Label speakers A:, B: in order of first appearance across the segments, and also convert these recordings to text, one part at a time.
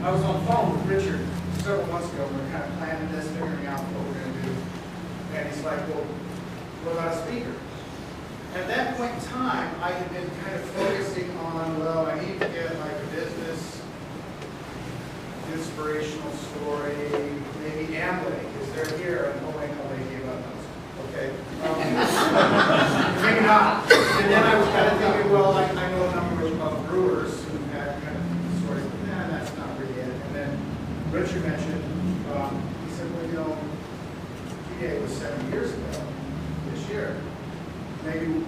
A: I was on the phone with Richard several months ago. We were kind of planning this, figuring out what we're going to do. And he's like, well, what about a speaker? At that point in time, I had been kind of focusing on, well, I need to get like a business inspirational story, maybe Amway, because they're here, and oh wait, nobody gave up those. Okay. Maybe not. And then I was kind of thinking, well, I know a number of brewers who had kind of stories, but nah, that's not really it. And then Richard mentioned, he said, well, you know, GA was 7 years ago this year. Maybe, you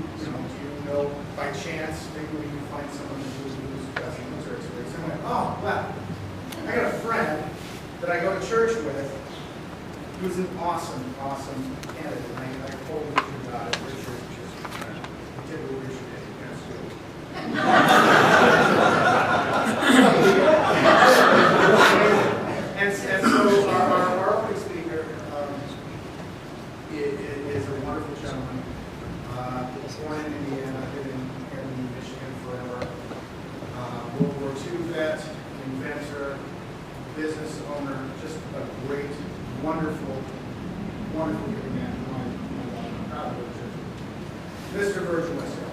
A: know, by chance, maybe we can find someone who's got some military experience. And I went, oh, well, I got a friend that I go to church with who's an awesome, awesome candidate. And I told Richard about it. Richard just did what Richard did. That's good. And so our opening speaker is a wonderful gentleman. Born in Indiana, been in Michigan forever. World War II vet, inventor, business owner, just a great, wonderful, wonderful young man who I'm proud of. Mr. Virgil Westdale.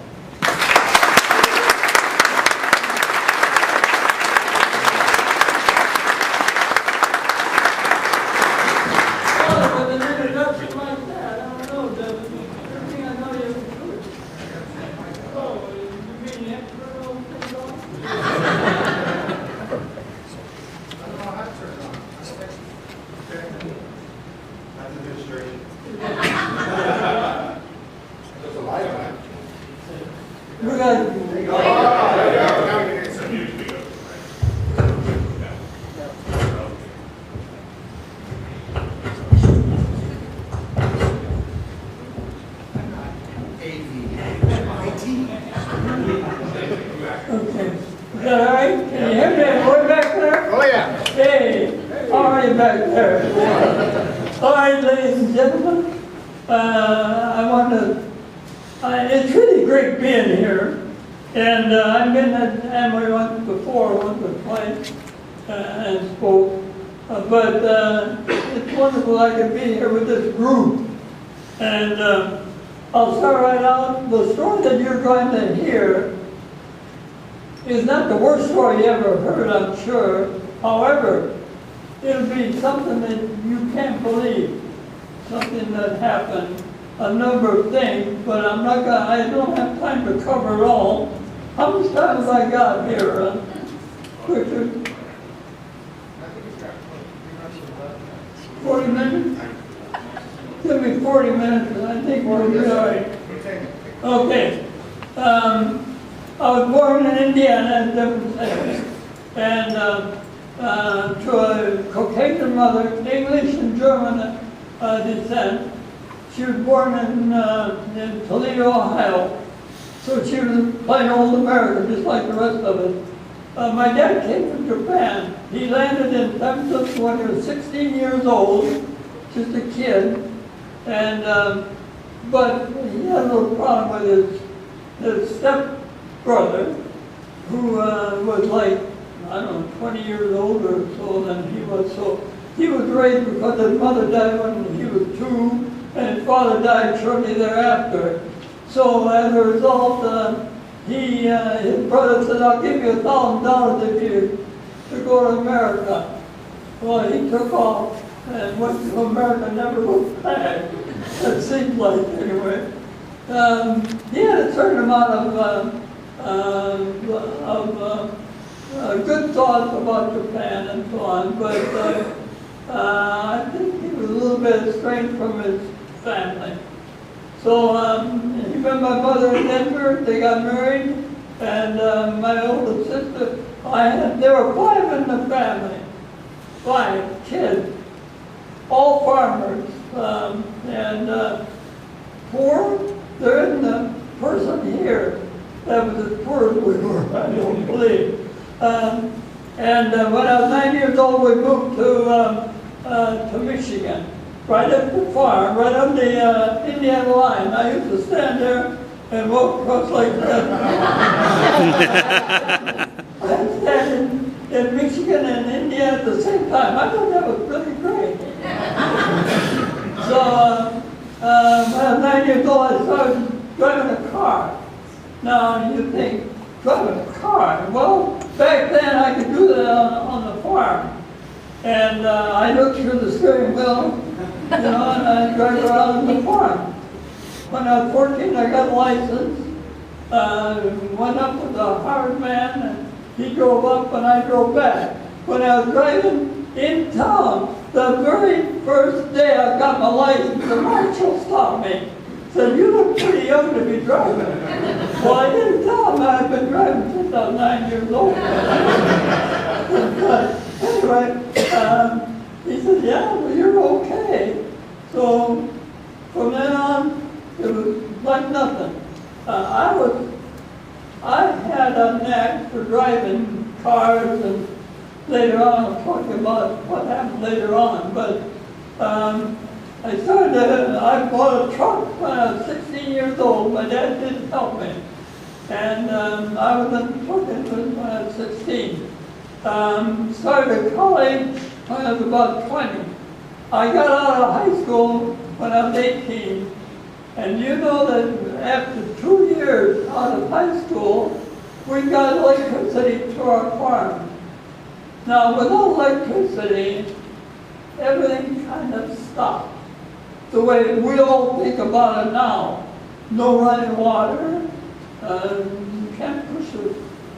B: It's really great being here, and I've been at Amway once before, once or twice, and spoke, but it's wonderful I can be here with this group, and I'll start right out. The story that you're going to hear is not the worst story you ever heard, I'm sure. However, it'll be something that you can't believe, something that happened. A number of things, but I don't have time to cover it all. How much time have I got here, Richard? 40 minutes? Give me 40 minutes, and I think we'll be all right. Okay. I was born in Indiana in different states, and to a Caucasian mother, English and German descent. She was born in Toledo, Ohio, so she was plain old American, just like the rest of us. My dad came from Japan. He landed in Texas when he was 16 years old, just a kid, and but he had a little problem with his stepbrother, who was like, I don't know, 20 years older or so than he was. So he was raised because his mother died when he was 2. And his father died shortly thereafter. So as a result, his brother said, I'll give you $1,000 if you to go to America. Well, he took off and went to America, never looked back. It seems like, anyway. He had a certain amount of good thoughts about Japan and so on, but I think he was a little bit estranged from his family. So he met my mother in Denver. They got married, and my older sister. There were 5 in the family, 5 kids, all farmers, and poor. There isn't a person here that was as poor as we were. I don't believe. And when I was 9 years old, we moved to Michigan. Right at the farm, right on the Indiana line. I used to stand there and walk across like that. I'm standing in Michigan and India at the same time. I thought that was really great. So, when I was 9 years old, I started driving a car. Now, you think, driving a car? Well, back then I could do that on the farm. And I looked through the steering wheel, and I drive around the farm. When I was 14, I got a license. Went up with a hired man, and he drove up and I drove back. When I was driving in town, the very first day I got my license, the marshal stopped me. Said, "You look pretty young to be driving." Well, I didn't tell him I've been driving since I was 9 years old. Anyway, he said, "Yeah, well, you're okay." So from then on, it was like nothing. I had a knack for driving cars, and later on I'll talk about what happened later on, but I bought a truck when I was 16 years old. My dad didn't help me. And I was in the truck business when I was 16. Started college when I was about 20. I got out of high school when I was 18. And you know that after 2 years out of high school, we got electricity to our farm. Now, without electricity, everything kind of stopped. The way we all think about it now. No running water, you can't push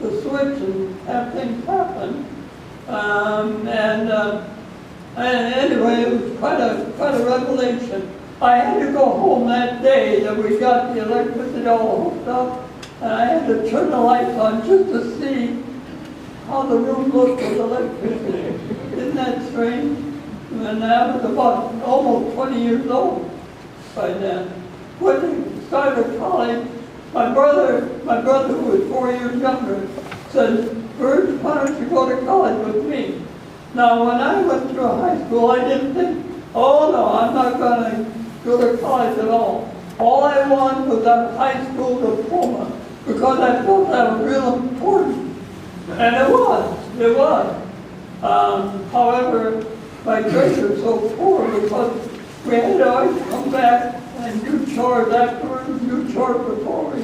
B: the switch and have things happen. And anyway, it was quite a revelation. I had to go home that day that we got the electricity all hooked up, and I had to turn the lights on just to see how the room looked with electricity. Isn't that strange? And I was about almost 20 years old by then. When we started college, my brother, who was 4 years younger, said, "Virg, why don't you go to college with me?" Now, when I went through high school, I didn't think, "Oh no, I'm not going to go to college at all." All I wanted was a high school diploma, because I felt that was real important. And it was. However, my grades were so poor because we had to always come back and do chores afterwards, do chores before we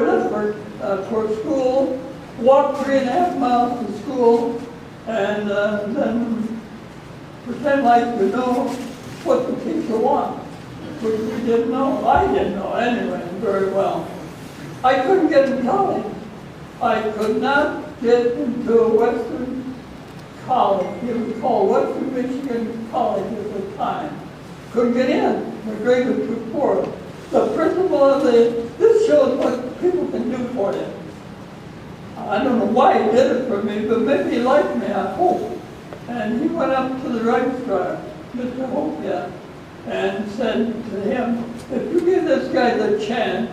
B: left for school, walk 3.5 miles to school, and then pretend like we know what the teacher wants, which we didn't know. I didn't know anyway very well. I couldn't get in college. I could not get into a Western college. It was called Western Michigan College at the time. Couldn't get in. My grade was too poor. The principal of this shows what people can do for you. I don't know why he did it for me, but maybe he liked me, I hope. And he went up to the registrar, Mr. Hopia, and said to him, "If you give this guy the chance,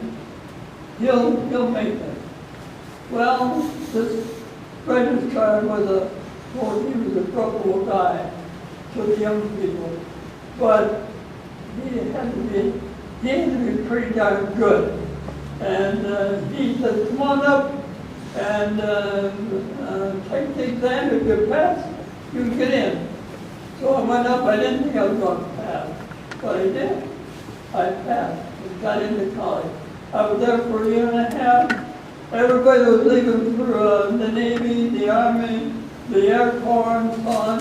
B: he'll make it." Well, this registrar was a trouble guy to the young people, but he had to be pretty darn good. And he said, "Come on up and take the exam. If you pass, you can get in." So I went up. I didn't think I was going to pass, but I did. I passed and got into college. I was there for 1.5 years. Everybody was leaving for the Navy, the Army, the Air Corps, and so on,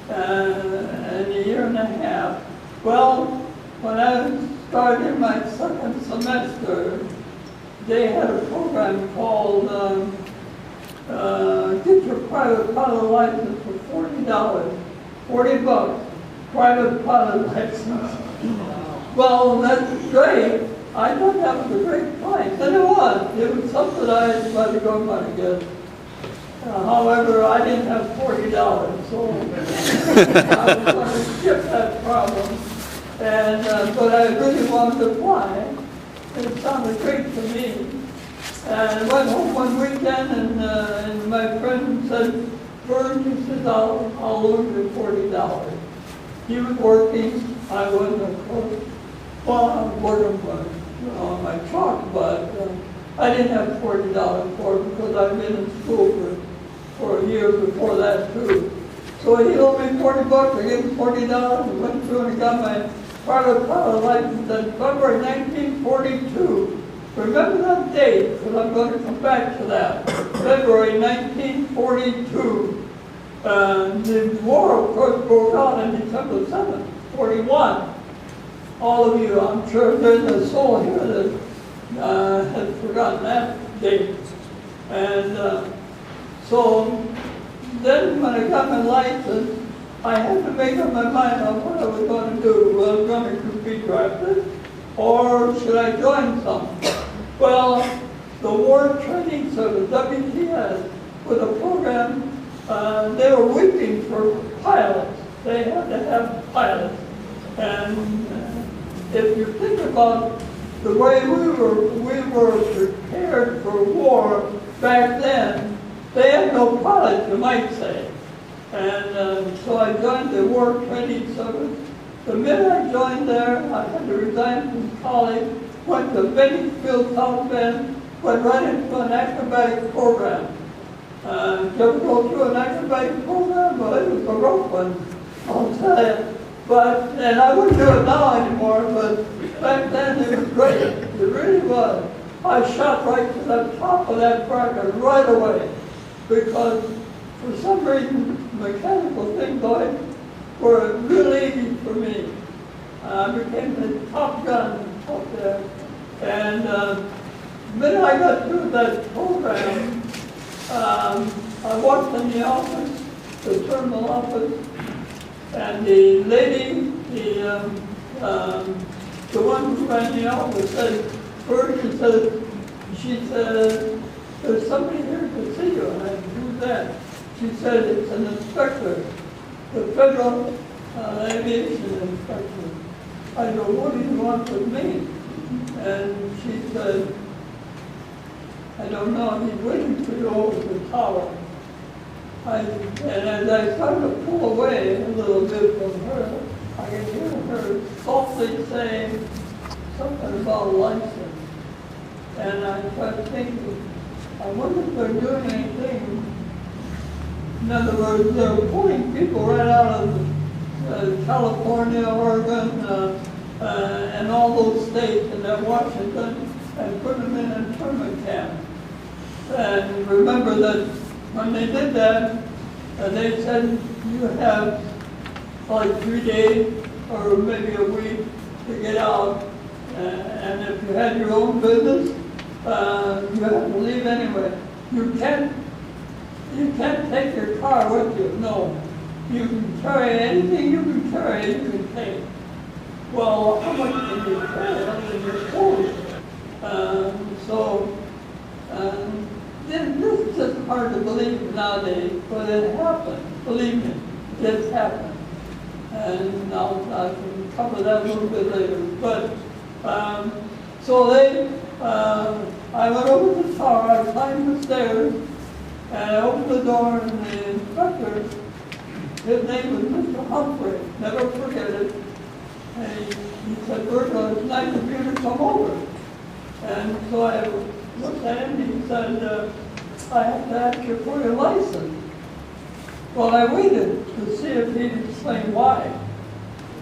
B: and 1.5 years. Well, when I started my second semester, they had a program called Get Your Private Pilot License for $40, $40, private pilot license. Well, that's great. I thought that was a great price, and it was. It was subsidized by the government, I guess. However, I didn't have $40, so I was going to skip that problem. But I really wanted to fly. It sounded great to me. And I went home one weekend, and my friend said, "Virg," he says, I'll loan you $40. He was working, I wasn't, of course. Well, I was working on my truck, but I didn't have $40 for it because I've been in school for for a year before that too. So he owed me $40, I gave him $40, and went through and got my private pilot license in February 1942. Remember that date, because I'm going to come back to that. February 1942. The war, of course, broke out on December 7th, 41. All of you, I'm sure there's a soul here that has forgotten that date. And so then when I got my license, I had to make up my mind on what I was going to do. Was I going to be drafted, or should I join something? Well, the War Training Service, WTS, with a program, they were weeping for pilots. They had to have pilots. And if you think about the way we were prepared for war back then, they had no pilots, you might say. And so I joined the War Training Service. The minute I joined there, I had to resign from college, went to Benningfield, South Bend, went right into an acrobatic program. Did you ever go through an acrobatic program? Well, it was a rough one, I'll tell you. And I wouldn't do it now anymore, but back then it was great. It really was. I shot right to the top of that bracket right away, because for some reason, mechanical things were really easy for me. I became the top gun up there. And the minute I got through that program, I walked in the office, the terminal office, and the lady, the one who ran the office said, first she said, there's somebody here to see you. And I said, who's that? She said, it's an inspector, the Federal Aviation Inspector. I go, what do you want with me? And she said, I don't know, he's waiting for you over the tower. And as I started to pull away a little bit from her, I could hear her softly saying something about license. And I started thinking, I wonder if they're doing anything. In other words, they're pulling people right out of California, Oregon, and all those states, and then Washington, and put them in internment camps. And remember that when they did that, they said you have like 3 days or maybe a week to get out. And if you had your own business, you have to leave anyway. You can't take your car with you, no. You can carry anything you can carry, you can take. Well, how much can you carry in your clothes? This is just hard to believe nowadays, but it happened. Believe me, it happened. And I can cover that a little bit later. But I went over the tower, I climbed the stairs, and I opened the door, and the inspector, his name was Mr. Humphrey, never forget it. And he said, Virgil, it's nice of you to come over. And so I looked at him, and he said, I have to ask you for your license. Well, I waited to see if he'd explain why.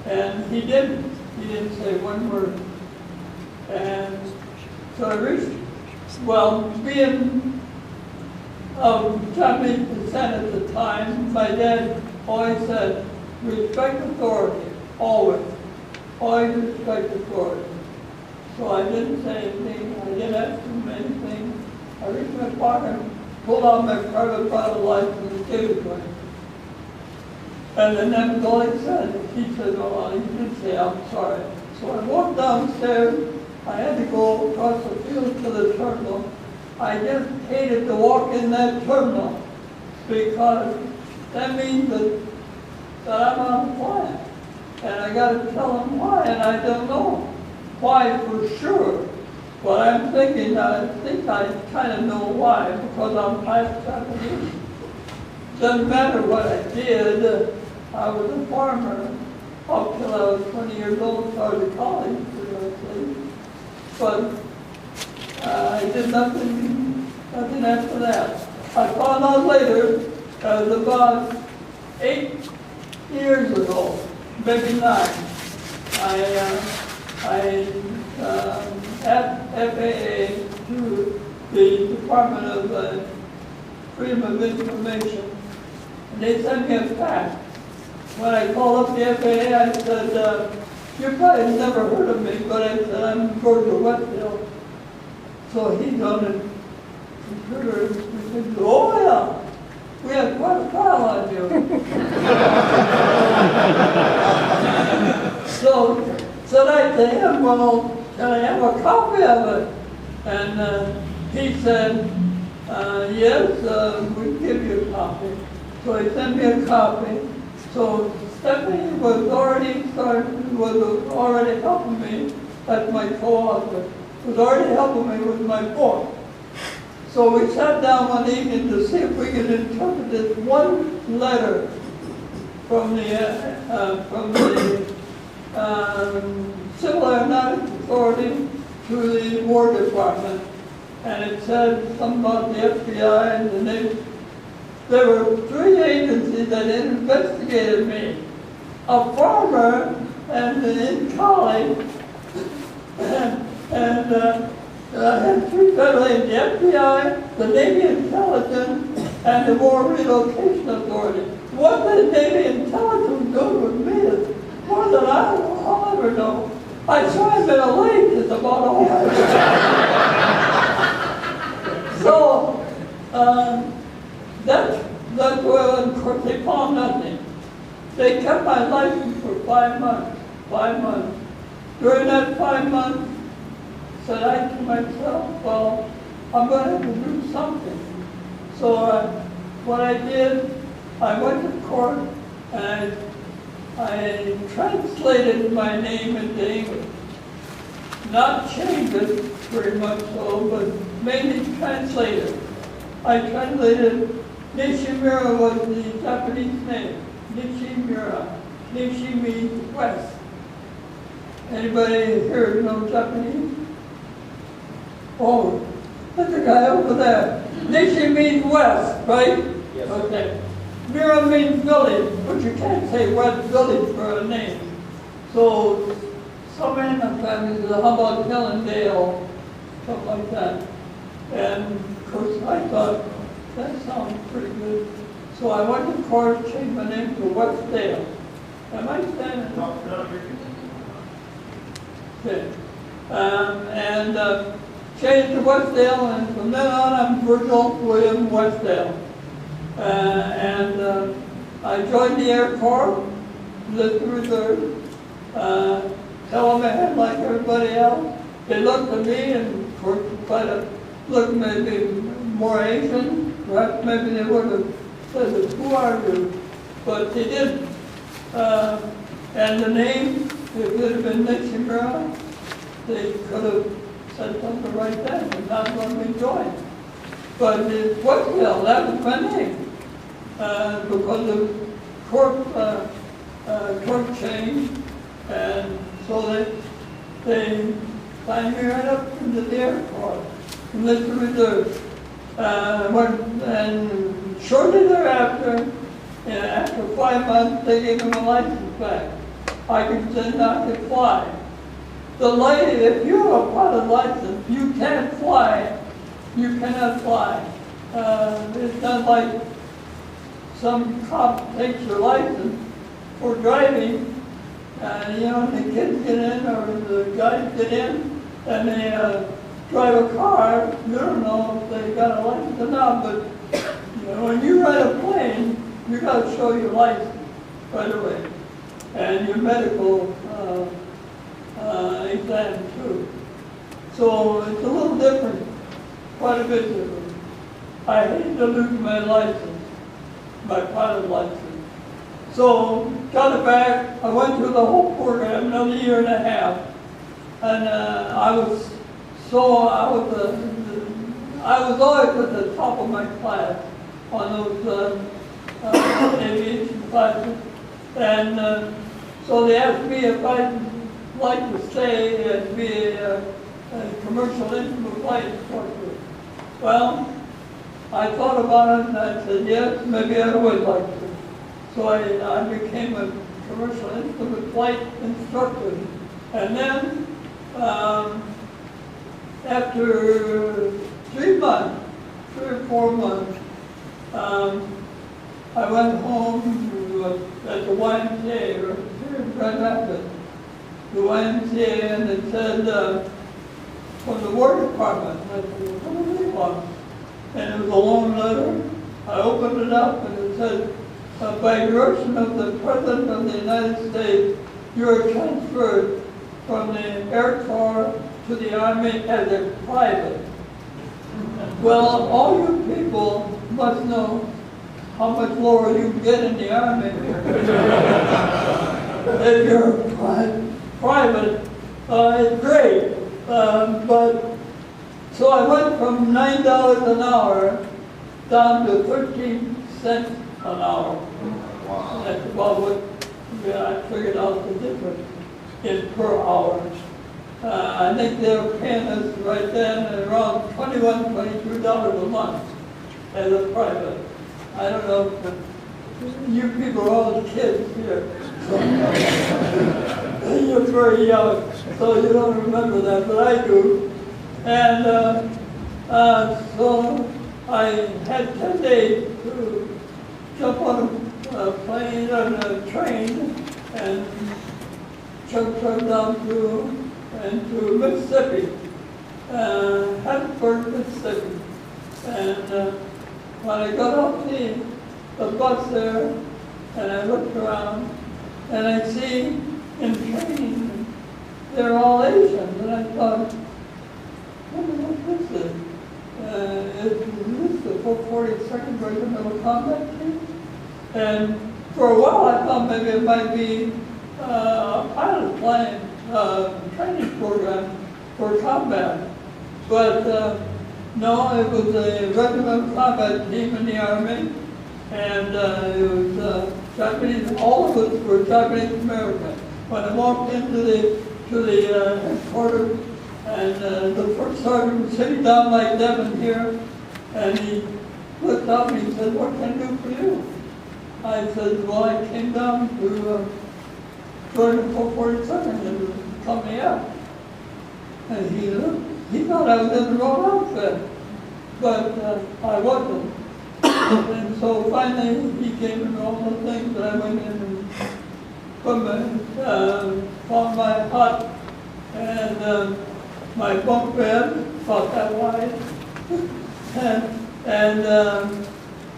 B: And he didn't. He didn't say one word. And so I reached, being of Japanese descent at the time, my dad always said, respect authority, always. Always respect authority. So I didn't say anything, I didn't ask him anything. I reached my pocket, pulled out my private pilot license and gave it to him. And then that was all he said. He said, oh, he didn't say, I'm sorry. So I walked downstairs, I had to go across the field to the terminal. I just hated to walk in that terminal because that means that I'm on fire. And I got to tell them why, and I don't know why for sure. But I think I kind of know why, because I'm half Japanese. Doesn't matter what I did. I was a farmer up till I was 20 years old, started college, but I did nothing after that. I found out later, it was about 8 years ago, maybe 9. I at FAA to the Department of Freedom of Information, and they sent me a fax. When I called up the FAA, I said, you probably never heard of me, but I said, I'm Virgil Westdale. So he's on the computer, he said, oh yeah, we have quite a file on you. So said I to him, well, can I have a copy of it? And he said, yes, we'll give you a copy. So he sent me a copy. So Stephanie was already helping me, that's my co-author, was already helping me with my book. So we sat down one evening to see if we could interpret this one letter from the Civil Aeronautics Authority to the War Department. And it said something about the FBI and the Navy. There were 3 agencies that investigated me. A farmer and in college, and I had 3 federal agents, the FBI, the Navy Intelligence, and the War Relocation Authority. What the Navy Intelligence do with me is more than I'll ever know. I saw him in a lake, it's about all I know. So, that's where, of course, they found nothing. They kept my license for 5 months, 5 months. During that 5 months, said I to myself, well, I'm going to have to do something. So what I did, I went to court and I translated my name into English. Not changed it very much so, but mainly translated. I translated Nishimura was the Japanese name. Nishimura. Nishi means west. Anybody here know Japanese? Oh, that's a guy over there. Nishi means west, right?
C: Yes.
B: Okay. Mira means village, but you can't say west village for a name. So some random families, how about Hillendale, something like that. And of course I thought, that sounds pretty good. So I went to court, changed my name to Westdale. Am I standing?
C: No,
B: Okay. Changed to Westdale, and from then on I'm Virgil William Westdale. I joined the Air Corps, lived the reserve, tell them ahead like everybody else. They looked at me and of course tried to look maybe more Asian. Perhaps maybe they would have said, who are you? But they didn't. And the name, if it had been Nishimura, they could have said something right then and not let me join. But it's Westdale, that was my name. Because the court changed, and so they signed me right up into the Air Corps, enlisted reserve. And shortly thereafter, after 5 months, they gave me my license back. I could fly. If you have a pilot license, you can't fly. You cannot fly. It's not like some cop takes your license for driving, the kids get in or the guys get in and they drive a car. You don't know if they got a license or not, but when you ride a plane, you got to show your license right away and your medical exam too. So it's a little different, quite a bit different. I hate to lose my license, my pilot license. So got it back. I went through the whole program, another 1.5 years, and I was always at the top of my class on those aviation classes, and so they asked me if I'd like to stay and be a commercial instrument flight instructor. Well, I thought about it and I said, yes, maybe I would like to. So I became a commercial instrument flight instructor. And then, after 3 months, 3 or 4 months, I went home at the YMCA, or here in Grand Rapids, the YMCA, and it said, from the War Department. I said, what do they want? And it was a long letter. I opened it up and it said, by direction of the President of the United States, you are transferred from the Air Corps to the Army as a private. Well, all you people must know how much lower you can get in the Army. If you're private, it's great. But so I went from $9 an hour down to 13 cents an hour. Wow. That's about what I figured out the difference in per hour. I think they were paying us right then around $21, $22 a month as a private. I don't know if you people are all the kids here. So you're very young, so you don't remember that, but I do. And so I had 10 days to jump on a plane and a train and truck down to Mississippi, Hattiesburg, Mississippi. And when I got off the bus there, and I looked around, and I see in training, they're all Asians, and I thought, what is this? Is this the 42nd Regimental Combat Team? And for a while I thought maybe it might be a pilot plane training program for combat. But no, it was a Regimental Combat Team in the Army, and it was Japanese, all of us were Japanese American. When I walked into the headquarters, and the first sergeant was sitting down like Devin here, and he looked up and he said, what can I do for you? I said, well, I came down to join the 442nd and come me up. And he thought I was in the wrong outfit, but I wasn't. And so finally he came and all the things that I went in and found my hut and my bunk bed, about that wide, and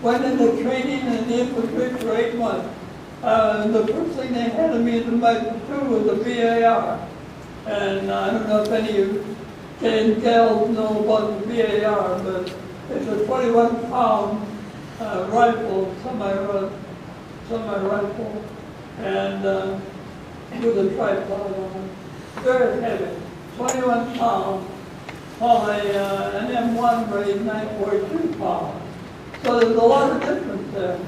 B: went into training in the infantry for 8 months. The first thing they handed me to my platoon was a BAR. And I don't know if any of you gals know about the BAR, but it's a 21-pound rifle, semi-rifle, and with a tripod on it. Very heavy, 21 pounds, while an M1 weighed 9.2 pounds. So there's a lot of difference there.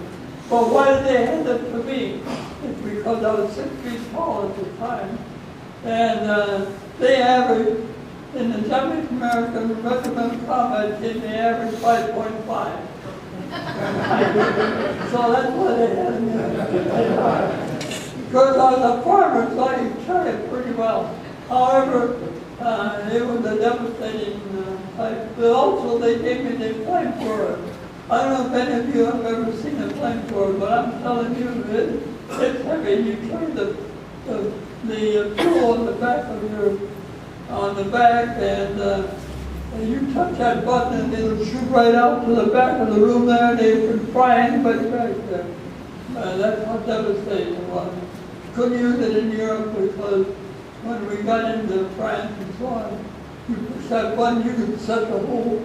B: But why did they hand it to me? It's because I was 6 feet tall at the time. And they averaged, in the Japanese American Regimental Combat Team, they averaged 5.5. So that's why they had me. Because I was a farmer, so I could carry it pretty well. However, it was a devastating type. But also, they gave me the flamethrower. I don't know if any of you have ever seen a flamethrower, but I'm telling you, it's heavy. You carry the fuel on the back, and you touch that button, and it'll shoot right out to the back of the room there, and they can fry anybody back there. That's how devastating it was. Couldn't use it in Europe because when we got into France and so on, you push that button, you could set the whole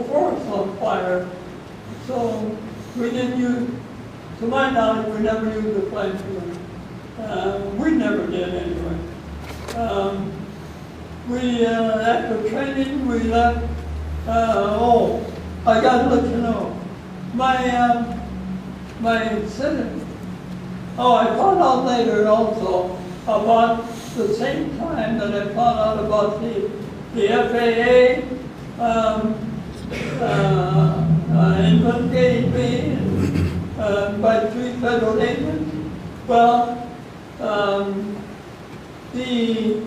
B: forest on fire. So we didn't use, to my knowledge, we never used the flamethrower. We never did anyway. After training, we left. I got to let you know. My sentence. I found out later also about the same time that I found out about the FAA investigating me by 3 federal agents. Well, the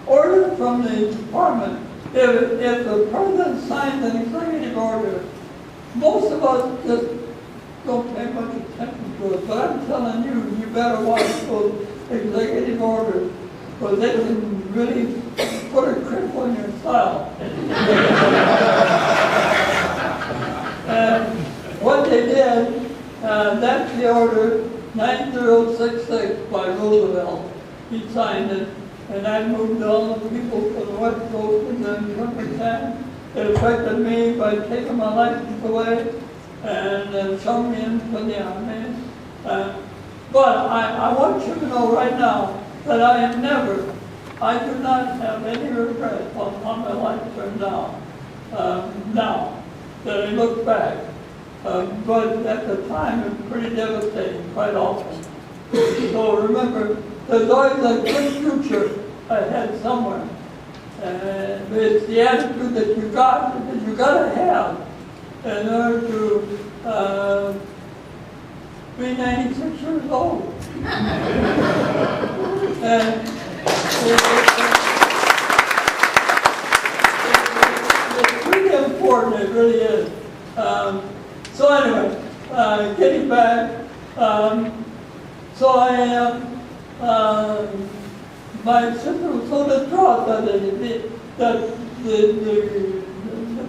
B: order from the department, if the president signs an executive order, most of us just don't pay much attention to it. But I'm telling you, you better watch those executive orders, because they can really put a cripple in your style. And what they did, that's the order 9066 by Roosevelt. He signed it, and I moved all the people from the West Coast and then Turkmenistan. It affected me by taking my license away and shoving me into the army. But I want you to know right now that I do not have any regret on how my life turned out now that I look back. But at the time, it was pretty devastating, quite often. So remember, there's always a good future ahead somewhere. It's the attitude that you got to have in order to be 96 years old. And it's really important, it really is. So anyway, getting back, so my sister was so distraught that the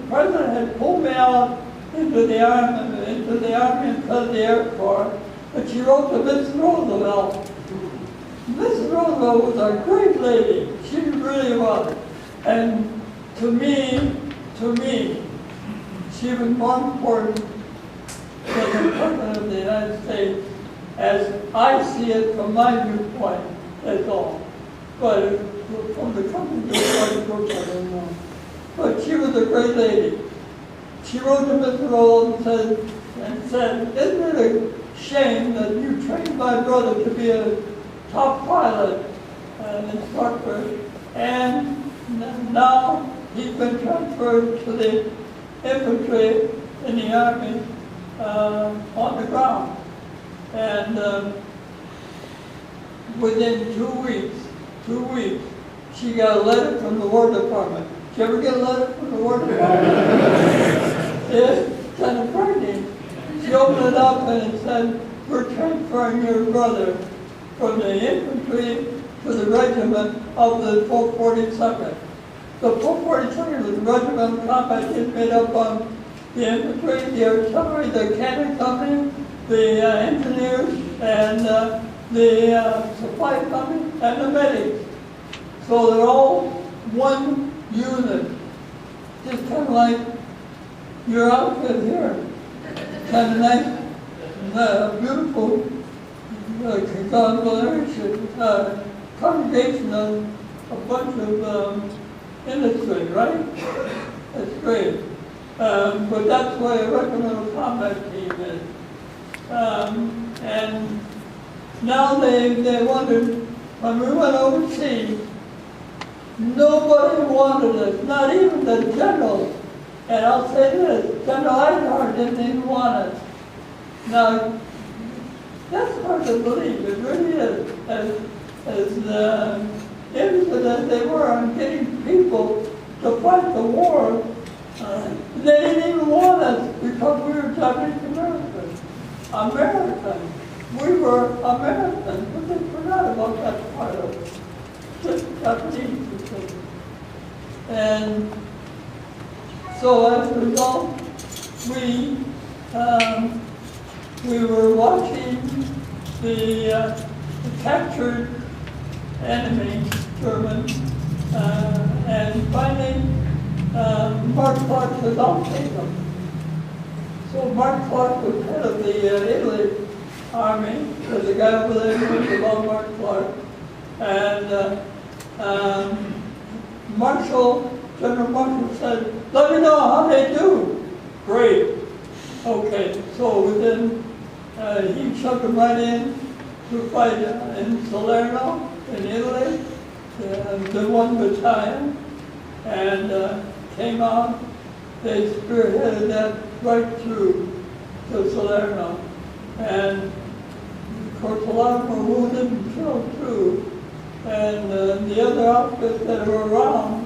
B: president had pulled me out into the army instead of the Air Force, but she wrote to Mrs. Roosevelt. Mrs. Roosevelt was a great lady. She really was. And to me, she was more important than the President of the United States, as I see it from my viewpoint, that's all. But from the company viewpoint, of course, I don't know. But she was a great lady. She wrote to Mr. Roosevelt and said, isn't it a shame that you trained my brother to be a top pilot and instructor, and now he's been transferred to the infantry in the Army on the ground. And within 2 weeks, she got a letter from the War Department. Did you ever get a letter from the War Department? It's kind of frightening. She opened it up and it said, we're transferring your brother from the infantry to the regiment of the 442nd. The 442nd was a regimental combat team made up of the infantry, the artillery, the cannon company, the engineers, and the supply company, and the medics. So they're all one unit, just kind of like your outfit here. Kind of nice, beautiful congregation of a bunch of industry, right? That's great. But that's why a regimental combat team is. And now they wondered, when we went overseas, nobody wanted us, not even the generals. And I'll say this, General Eisenhower didn't even want us. Now, that's hard to believe, it really is. As interested as they were on getting people to fight the war, they didn't even want us because we were Japanese Americans. We were Americans, but they forgot about that part of it. Just Japanese. And so as a result, we were watching the captured enemy, German, and finally Mark Clark said, I'll take them. So Mark Clark was head of the Italy Army. There's a guy over there who was about Mark Clark. And General Marshall said, let me know how they do. Great. Okay, so within, he shoved them right in to fight in Salerno, in Italy, the 1 battalion, and came out they spearheaded that right through to Salerno. And of course, a lot of them were wounded and killed too. And the other outfits that were around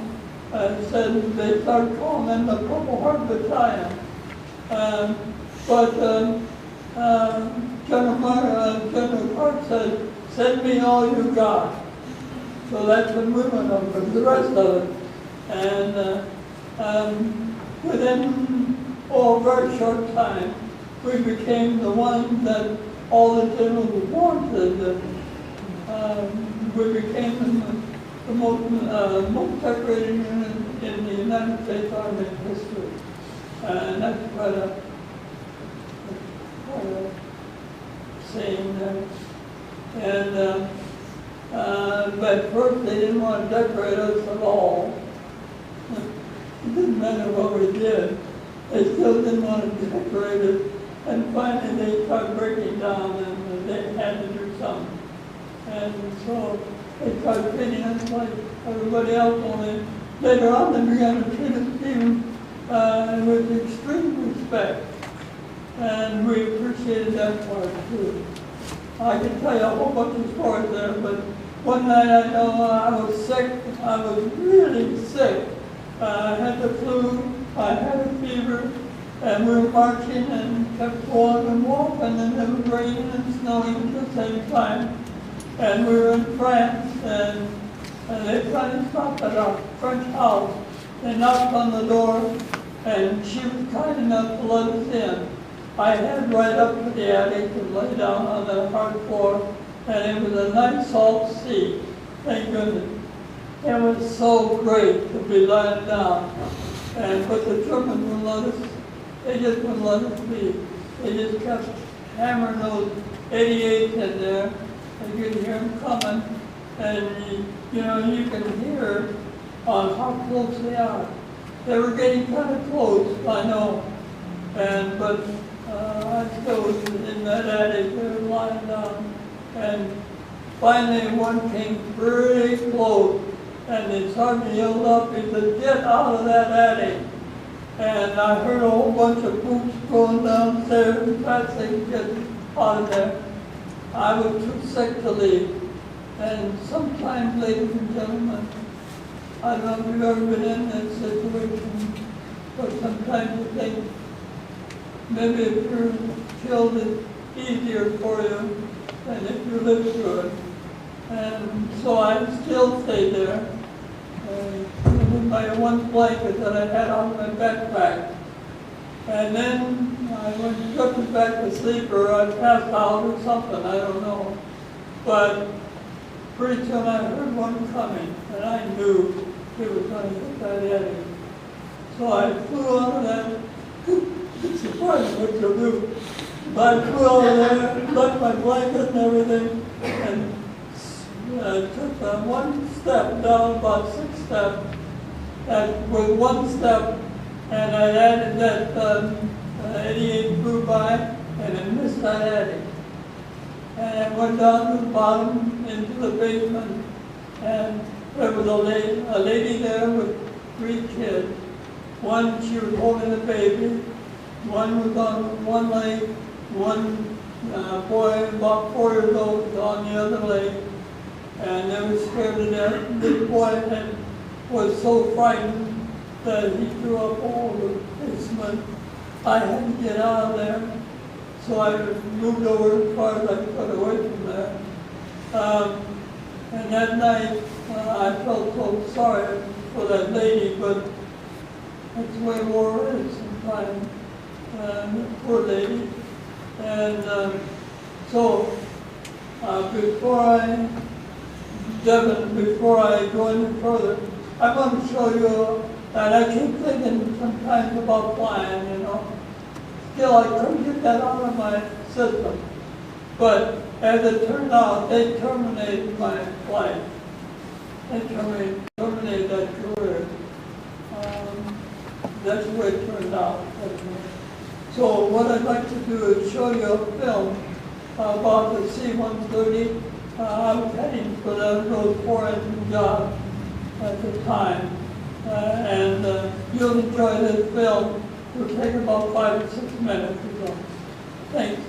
B: said they started calling them the Purple Heart Battalion. General Clark said, "Send me all you got." So that's when we went up with the rest of it. And within a very short time, we became the ones that all the generals wanted. We became the most decorated unit in the United States Army history. And that's quite a saying there. But first they didn't want to decorate us at all. It didn't matter what we did. They still didn't want to decorate us. And finally they started breaking down and they had to do something. And so they started treating us like everybody else, only later on they began to treat us even with extreme respect. And we appreciated that part too. I can tell you a whole bunch of stories there, but one night I know I was sick. I was really sick. I had the flu, I had a fever, and we were marching and kept going and walking, and it was raining and snowing at the same time. And we were in France, and they finally stopped at our French house. They knocked on the door, and she was kind enough to let us in. I had right up to the attic and lay down on the hard floor, and it was a nice soft seat. Thank goodness. It was so great to be lying down. But the Germans wouldn't let us, they just wouldn't let us leave. They just kept hammering those 88s in there. And you could hear them coming, and you can hear on how close they are. They were getting kind of close, I know. But I still was in that attic, they were lying down. And finally one came pretty close, and the sergeant yelled up, he said, "Get out of that attic." And I heard a whole bunch of boots going downstairs as fast as they could get out of there. I was too sick to leave. And sometimes, ladies and gentlemen, I don't know if you've ever been in that situation, but sometimes you think maybe if you're killed, it's easier for you than if you live through it. And so I still stayed there with my one blanket that I had on my backpack. And then I went drifted back to sleep, or I passed out or something, I don't know. But pretty soon I heard one coming, and I knew it was going to hit that attic. So I flew out of that. It's surprising what you'll do. I flew out of there, left my blanket and everything, and took one step down, about 6 steps, and with one step, and I added that 88 flew by, and it missed that attic. And I went down to the bottom into the basement, and there was a lady there with 3 kids. One, she was holding a baby. One was on one leg, one boy about 4 years old was on the other leg, and they were scared to death. This boy was so frightened that he threw up all over the basement. I had to get out of there, so I moved over as far as I could away from there. And that night, I felt so sorry for that lady, but that's the way war is sometimes. Poor lady. And so before I go any further, I want to show you, and I keep thinking sometimes about flying, Still, I couldn't get that out of my system. But as it turned out, they terminated my flight. They terminated that career. That's the way it turned out. So what I'd like to do is show you a film about the C-130. I was heading for those 4-engine jobs at the time. and you'll enjoy this film. It'll take about 5 or 6 minutes or so. Thanks.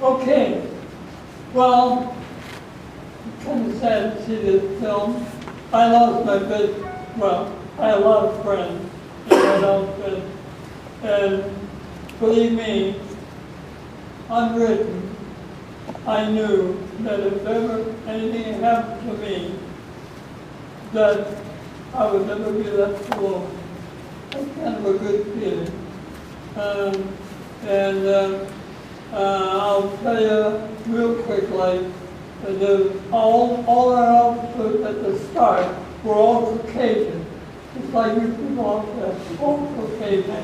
B: Okay, well, I'm kind of sad to see this film. I lost my best, well, I lost friends. that outfit. And believe me, unwritten, I knew that if ever anything happened to me, that I would never be left alone. That's kind of a good feeling. I'll tell you real quick, like, all our officers at the start were all Caucasian. It's like you people out there, all Caucasian.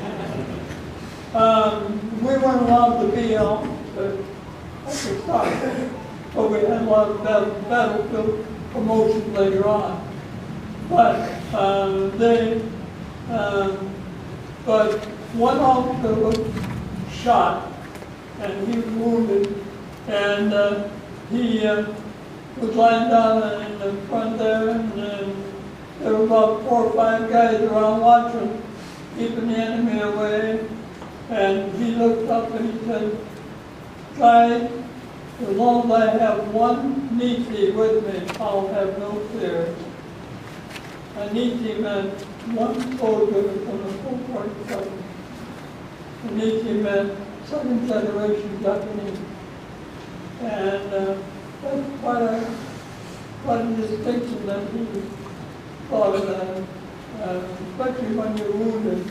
B: We weren't allowed to be officers at the start, but we had a lot of battlefield promotion later on. But but one officer was shot, and he was wounded, and he was lying down in the front there, and there were about 4 or 5 guys around watching, keeping the enemy away, and he looked up and he said, "Guys, as long as I have one Nietzsche with me, I'll have no fear." A Nietzsche meant one soldier from the full 47. A Nietzsche meant second generation Japanese. And that's quite a distinction that he thought of that, especially when you're wounded.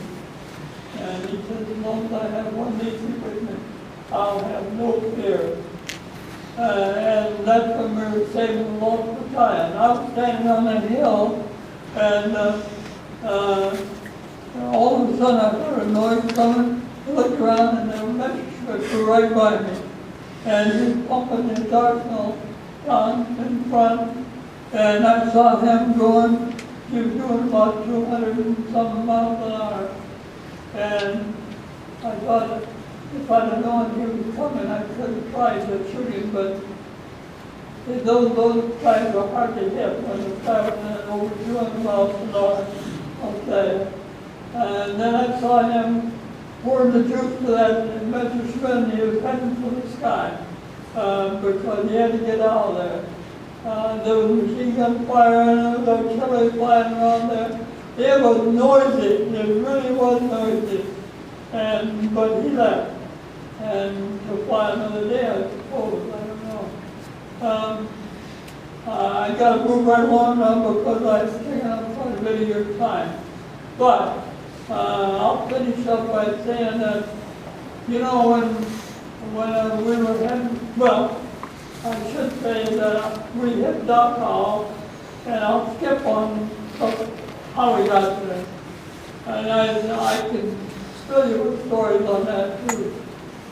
B: And he said, as long as I have one Nietzsche with me, I'll have no fear. And that's when we were saving the lost battalion. I was standing on that hill, and all of a sudden I heard a noise coming. I looked around and there was a messerschmitt flew right by me. And he was pumping his arsenal down in front. And I saw him going, he was doing about 200 and some miles an hour. And I thought if I'd have known he was coming, I could have tried to shoot him, but those guys were hard to hit when they're traveling over 200 miles an hour, I'll say. And then I saw him pouring the juice to that Messerschmitt, and he was heading for the sky because he had to get out of there. There was machine gun fire and there was artillery flying around there. It was noisy, it really was noisy. But he left, and to fly another day, I suppose, I don't know. I got to move right along now because I've taken up quite a bit of your time. But I'll finish up by saying that, you know, when we were heading, well, I should say that we hit Dachau, and I'll skip on how we got there. And I can fill you with stories on that too.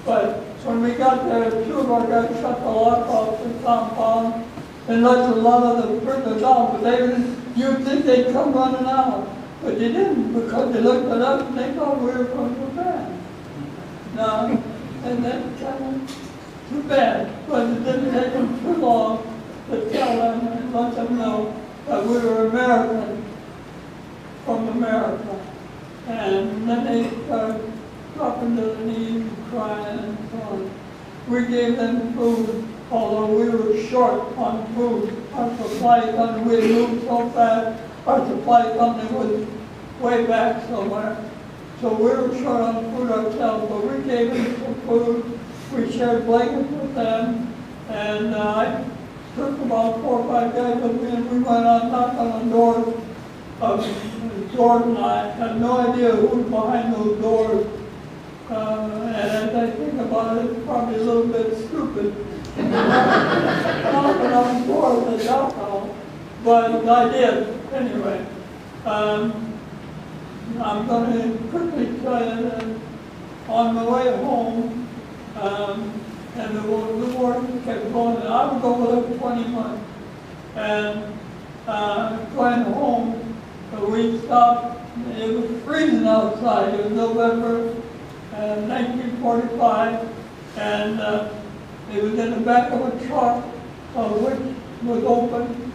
B: But when we got there, 2 of our guys shut the lock off the compound and let a lot of the prisoners out, but you'd think they'd come running out. But they didn't, because they looked at us and they thought we were going to bed. No, and that's kind of too bad. But it didn't take them too long to tell them and let them know that we were Americans from America. And then they started dropping to the knees and crying and so on. We gave them food, although we were short on food. Our supply company, we moved so fast, our supply company was way back somewhere. So we were short on food ourselves, but we gave them some food. We shared blankets with them, and I took about 4 or 5 guys with me, and we went on knocking on the doors of Jordan. I had no idea who was behind those doors. And as I think about it, it's probably a little bit stupid. Knocking on doors at Dachau, but I did anyway. I'm going to quickly tell you that on the way home, and the war kept going, and I was over there 20 months. And going home, we stopped, it was freezing outside, it was November 1945, and it was in the back of a truck, which was open,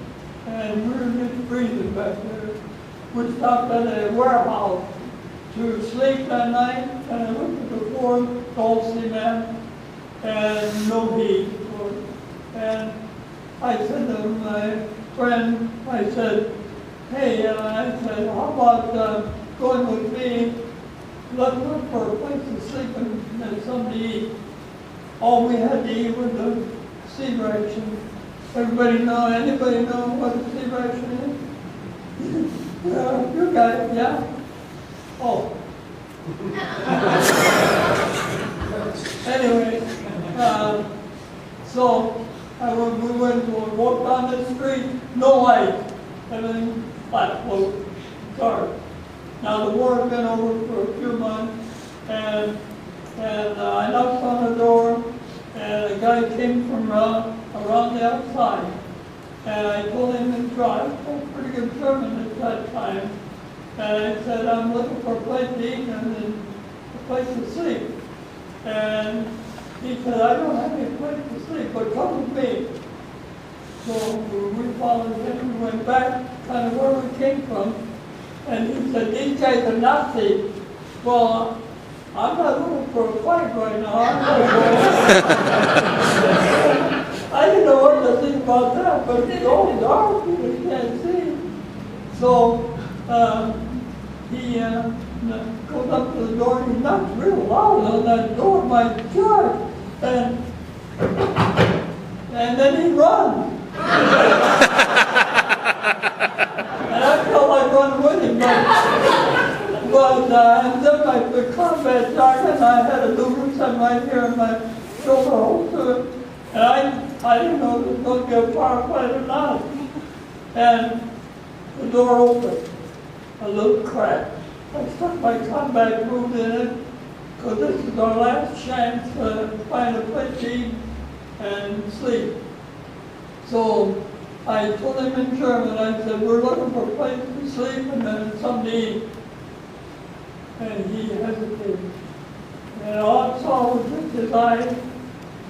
B: and we were just freezing back there. We stopped at a warehouse to sleep that night, and I looked at the floor, all cement, and no heat. And I said to my friend, I said, hey, I said, how about going with me, look for a place to sleep and something to eat. All we had to eat was the sea ration. Anybody know what a sea ration is? You guys, yeah? Oh. Anyway, so we walked down the street, no light, everything flat, dark. Now the war had been over for a few months, and I knocked on the door, and a guy came from around the outside, and I told him to drive. I was pretty good German at that time, and I said, I'm looking for a place to eat and a place to sleep. And he said, I don't have any place to sleep, but come with me. So we followed him, we went back kind of where we came from, and he said, these guys are Nazis. Well, I'm not looking for a fight right now. I didn't know what to think about that, but it's all dark, you can't see. So he goes up to the door, and he knocks real loud on that door, my God. And then he runs. And I felt like running with him, but and then my combat jacket, I had a lubricant right here in my shoulder holster, and I didn't know if it was going to be a firefight or not. And the door opened, a little crack. I stuck my combat boot in it, because this is our last chance to find a place to eat and sleep. So I told him in German, I said, we're looking for a place to sleep and then something to eat. And he hesitated. And all I saw was just his eyes.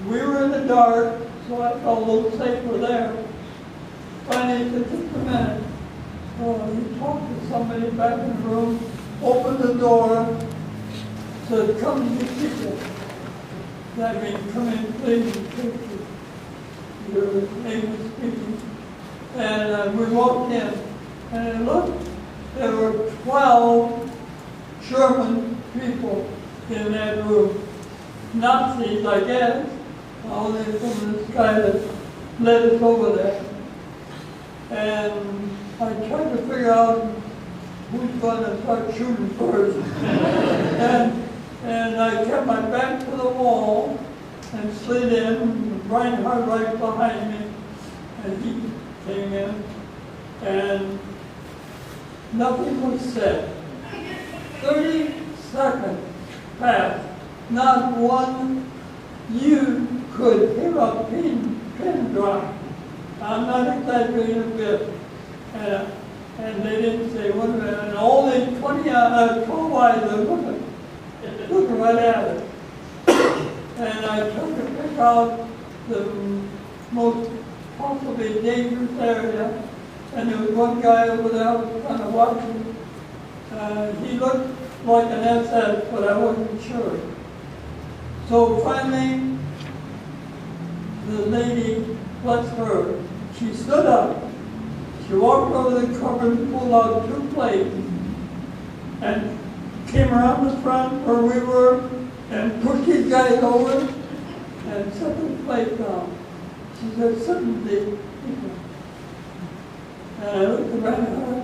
B: We were in the dark, so I felt a little safer there. Finally, he said, just a minute. So he talked to somebody back in the room, opened the door, said, come to the people. That means, come in, please, your English speaking. And we walked in, and looked, there were 12 German people in that room. Nazis, I guess. Only from this guy that led us over there. And I tried to figure out who's going to start shooting first. and I kept my back to the wall and slid in, Reinhardt right behind me, and he came in, and nothing was said. 30 seconds passed, not one you could hear a pin drop. I'm not exaggerating a bit. And they didn't say one minute, and only 12 eyes are looking right at it. And I tried to pick out the most possibly dangerous area, and there was one guy over there who was kind of watching. He looked like an SS, but I wasn't sure. So finally, the lady, bless her, she stood up. She walked over the cupboard and pulled out 2 plates and came around the front where we were and pushed these guys over and set the plate down. She said, sit with the people. And I looked around at her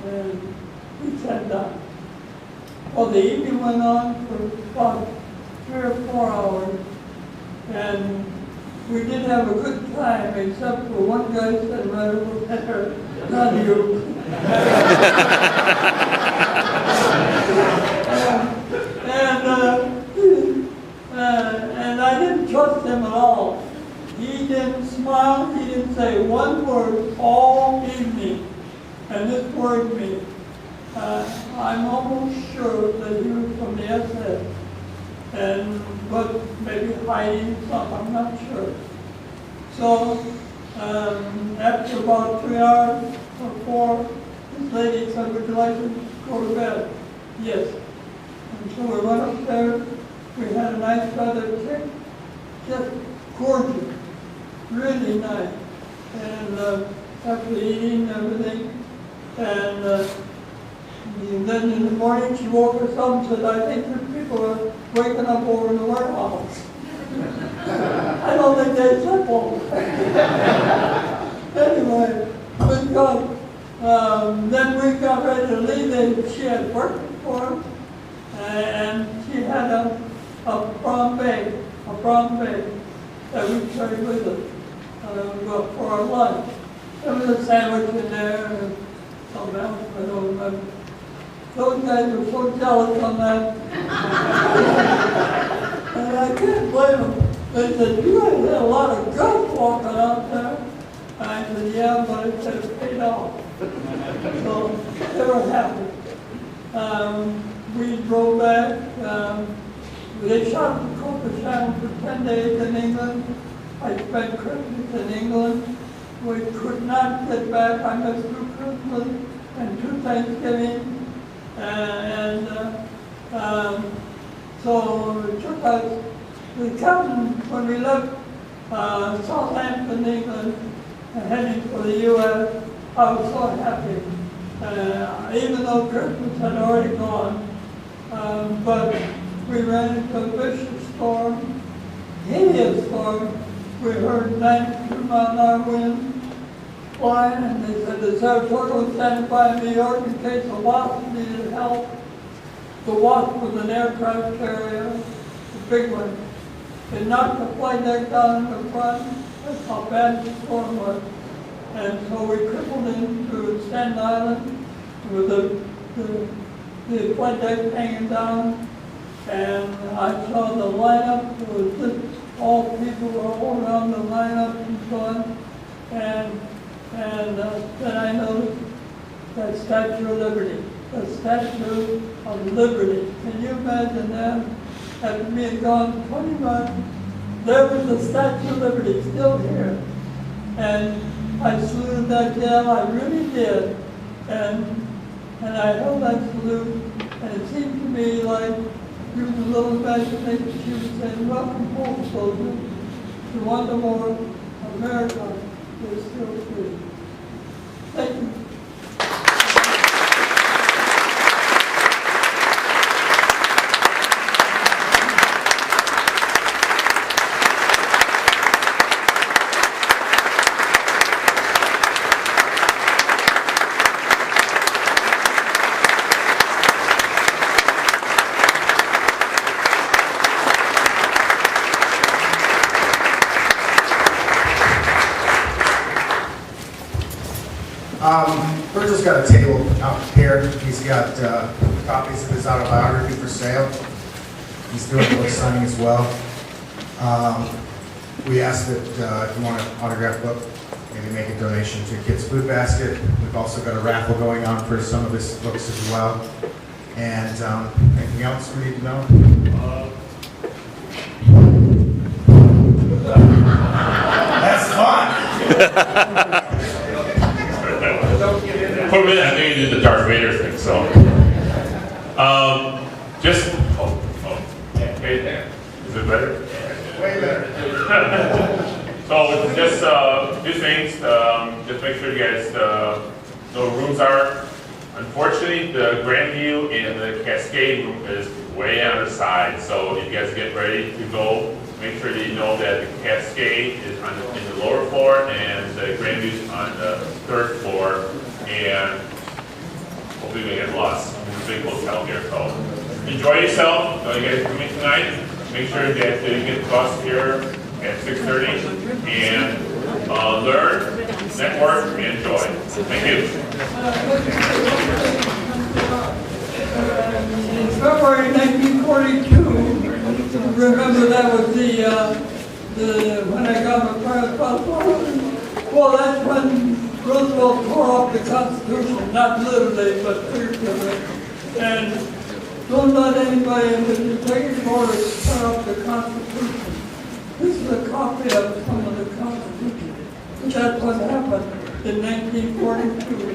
B: and he sat down. Well, the evening went on for about 3 or 4 hours, and we did have a good time, except for one guy said right over there, not you. And I didn't trust him at all. He didn't smile, he didn't say one word all evening, and this worried me. I'm almost sure that he was from the SS, but maybe hiding something, I'm not sure. So after about 3 hours or 4, this lady said, would you like to go to bed? Yes. And so we went upstairs, we had a nice feather cake, just gorgeous, really nice. And after eating and everything, and And then in the morning she woke us up and said, I think the people are waking up over in the warehouse. I don't think they slept over. Anyway, then we got ready to leave and she had worked for him. And she had a brown bag that we carried with us for our lunch. There was a sandwich in there and something else, I don't remember. Those guys were so jealous on that. And I can't blame them. They said, you guys had a lot of guts walking out there. And I said, yeah, but it said it paid off. So they were happy. We drove back. They shot the Cobra Channel for 10 days in England. I spent Christmas in England. We could not get back. I missed 2 Christmas and 2 Thanksgiving. So it took us, the captain, when we left Southampton, England, heading for the U.S., I was so happy. Even though Christmas had already gone, but we ran into a vicious storm, hideous storm. We heard 92-mile-an-hour wind flying, and they said the Saratoga was standing by New York in case the Wasp needed help. The Wasp was an aircraft carrier, a big one. It knocked the flight deck down in the front. That's how bad the storm was. And so we crippled into Staten Island with the flight deck hanging down. And I saw the lineup. It was just all people were all around the lineup and so on. And then I noticed that Statue of Liberty. The Statue of Liberty. Can you imagine that? After me had gone 20 months, there was the Statue of Liberty still here. And I saluted that gal, I really did. And I held that salute, and it seemed to me like using a little imagination, she was saying, welcome home, soldiers. To one the more, America is still free. Thank you.
C: Virgil's got a table out here. He's got copies of his autobiography for sale. He's doing a book signing as well. We asked that if you want an autograph book, maybe make a donation to Kids Food Basket. We've also got a raffle going on for some of his books as well. And anything else we need to know? That's fun!
D: For a minute, I knew you did the Darth Vader thing, so. Okay, there. Is it better?
C: Way better.
D: So, just two things. Just make sure you guys know where rooms are. Unfortunately, the Grandview and the Cascade room is way on the side, so if you guys get ready to go, make sure that you know that the Cascade is in the lower floor and the Grandview is on the 3rd floor. And hopefully we get lost. It's a big hotel here, so enjoy yourself. You guys come in tonight. Make sure that you get the bus here at 6:30 and learn, network, and enjoy. Thank you.
B: In February 1942, remember that was when I got my first passport. Well, that's when Roosevelt tore up the Constitution, not literally, but figuratively. And don't let anybody in the executive order tear up the Constitution. This is a copy of some of the Constitution. That's what happened in 1942.